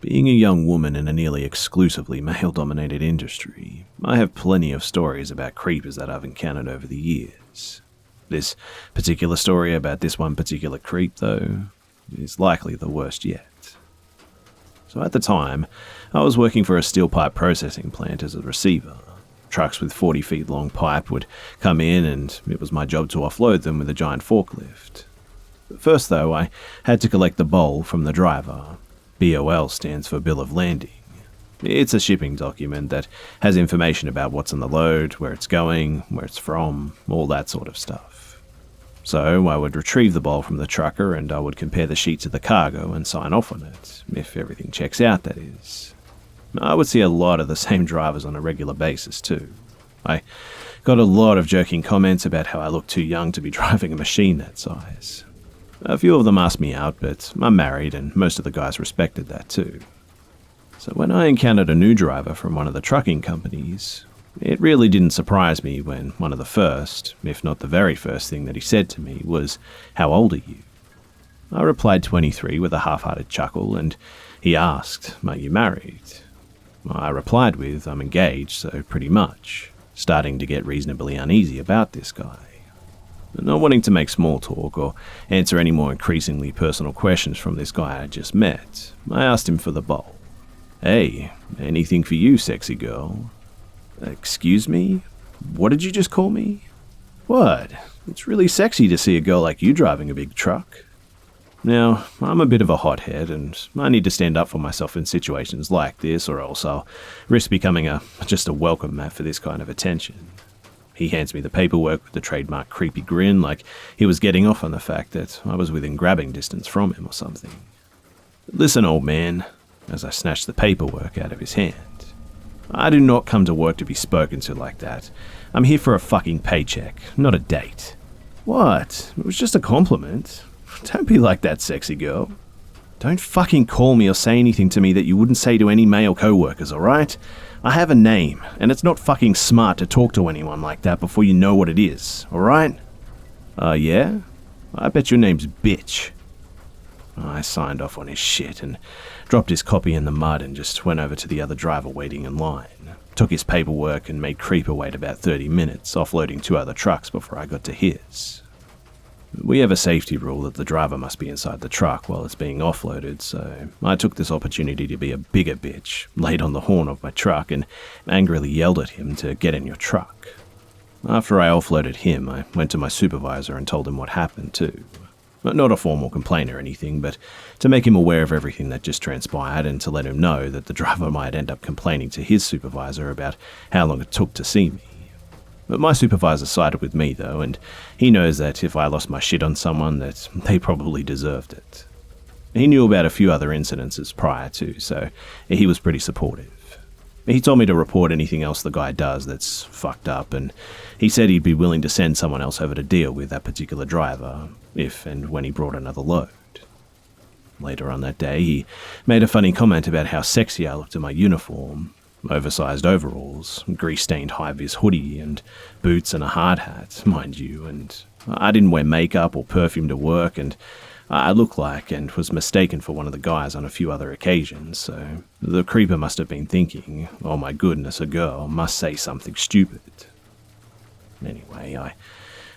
Being a young woman in a nearly exclusively male-dominated industry, I have plenty of stories about creepers that I've encountered over the years. This particular story about this one particular creep, though, is likely the worst yet. So at the time, I was working for a steel pipe processing plant as a receiver. Trucks with 40 feet long pipe would come in and it was my job to offload them with a giant forklift. First though, I had to collect the bowl from the driver. BOL stands for Bill of Landing. It's a shipping document that has information about what's on the load, where it's going, where it's from, all that sort of stuff. So I would retrieve the bowl from the trucker and I would compare the sheet to the cargo and sign off on it, if everything checks out, that is. I would see a lot of the same drivers on a regular basis too. I got a lot of joking comments about how I looked too young to be driving a machine that size. A few of them asked me out, but I'm married and most of the guys respected that too. So when I encountered a new driver from one of the trucking companies, it really didn't surprise me when one of the first, if not the very first thing that he said to me was, "How old are you?" I replied 23 with a half-hearted chuckle, and he asked, "Are you married?" I replied with, "I'm engaged, so pretty much," starting to get reasonably uneasy about this guy. Not wanting to make small talk or answer any more increasingly personal questions from this guy I just met, I asked him for the bowl. "Hey, anything for you, sexy girl?" "Excuse me? What did you just call me?" "What? It's really sexy to see a girl like you driving a big truck." Now, I'm a bit of a hothead and I need to stand up for myself in situations like this or else I'll risk becoming just a welcome mat for this kind of attention. He hands me the paperwork with the trademark creepy grin like he was getting off on the fact that I was within grabbing distance from him or something. "Listen, old man," as I snatched the paperwork out of his hand. "I do not come to work to be spoken to like that. I'm here for a fucking paycheck, not a date." "What? It was just a compliment. Don't be like that, sexy girl. Don't fucking call me or say anything to me that you wouldn't say to any male co-workers, alright? I have a name, and it's not fucking smart to talk to anyone like that before you know what it is, alright?" Yeah? I bet your name's Bitch." I signed off on his shit and dropped his copy in the mud and just went over to the other driver waiting in line, took his paperwork and made Creeper wait about 30 minutes, offloading 2 other trucks before I got to his. We have a safety rule that the driver must be inside the truck while it's being offloaded, so I took this opportunity to be a bigger bitch, laid on the horn of my truck and angrily yelled at him to get in your truck. After I offloaded him, I went to my supervisor and told him what happened too. Not a formal complaint or anything, but to make him aware of everything that just transpired and to let him know that the driver might end up complaining to his supervisor about how long it took to see me. But my supervisor sided with me though, and he knows that if I lost my shit on someone, that they probably deserved it. He knew about a few other incidences prior to, so he was pretty supportive. He told me to report anything else the guy does that's fucked up, and he said he'd be willing to send someone else over to deal with that particular driver, if and when he brought another load. Later on that day, he made a funny comment about how sexy I looked in my uniform. Oversized overalls, grease-stained high-vis hoodie, and boots and a hard hat, mind you, and I didn't wear makeup or perfume to work, and I looked like and was mistaken for one of the guys on a few other occasions, so the creeper must have been thinking, "Oh my goodness, a girl must say something stupid." Anyway,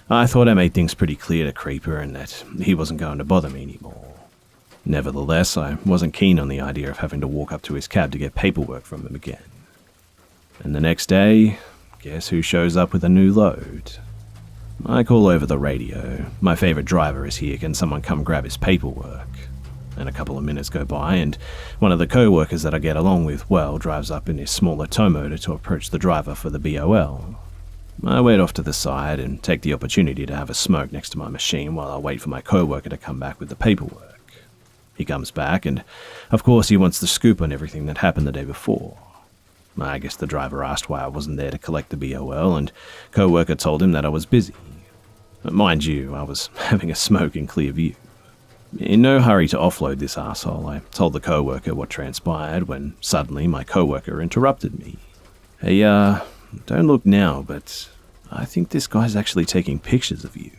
I thought I made things pretty clear to Creeper and that he wasn't going to bother me anymore. Nevertheless, I wasn't keen on the idea of having to walk up to his cab to get paperwork from him again. And the next day, guess who shows up with a new load? I call over the radio. "My favorite driver is here, can someone come grab his paperwork?" And a couple of minutes go by, and one of the co-workers that I get along with well drives up in his smaller tow motor to approach the driver for the BOL. I wait off to the side and take the opportunity to have a smoke next to my machine while I wait for my co-worker to come back with the paperwork. He comes back, and of course he wants the scoop on everything that happened the day before. I guess the driver asked why I wasn't there to collect the BOL, and co-worker told him that I was busy. Mind you, I was having a smoke in clear view. In no hurry to offload this arsehole, I told the co-worker what transpired when suddenly my co-worker interrupted me. "Hey, don't look now, but I think this guy's actually taking pictures of you."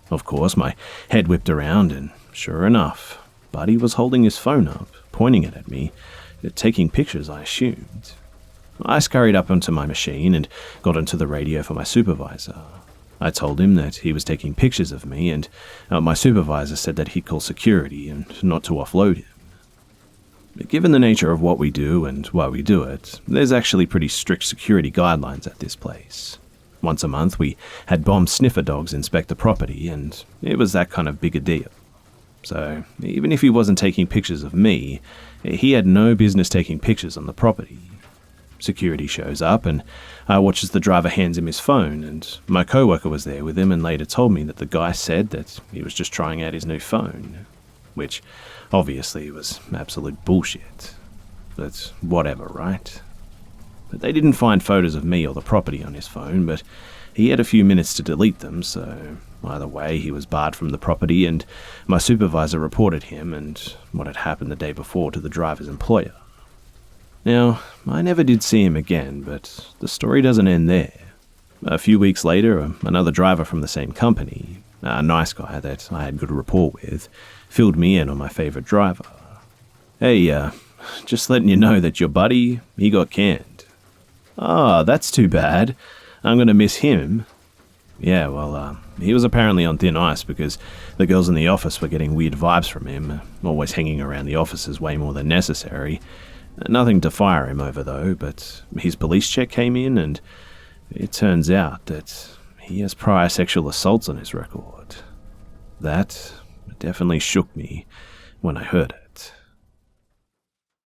Of course, my head whipped around, and sure enough, Buddy was holding his phone up, pointing it at me, taking pictures, I assumed. I scurried up onto my machine and got onto the radio for my supervisor. I told him that he was taking pictures of me, and my supervisor said that he'd call security and not to offload him. Given the nature of what we do and why we do it, there's actually pretty strict security guidelines at this place. Once a month, we had bomb sniffer dogs inspect the property, and it was that kind of big a deal. So, even if he wasn't taking pictures of me, he had no business taking pictures on the property. Security shows up, and watches the driver hands him his phone, and my coworker was there with him and later told me that the guy said that he was just trying out his new phone, which obviously was absolute bullshit. But whatever, right? But they didn't find photos of me or the property on his phone, but he had a few minutes to delete them, so either way he was barred from the property, and my supervisor reported him and what had happened the day before to the driver's employer. Now, I never did see him again, but the story doesn't end there. A few weeks later, another driver from the same company, a nice guy that I had good rapport with, filled me in on my favorite driver. Hey, just letting you know that your buddy, he got canned. Ah, that's too bad. I'm going to miss him. Yeah, well, he was apparently on thin ice because the girls in the office were getting weird vibes from him, always hanging around the offices way more than necessary. Nothing to fire him over, though, but his police check came in, and it turns out that he has prior sexual assaults on his record. That definitely shook me when I heard it.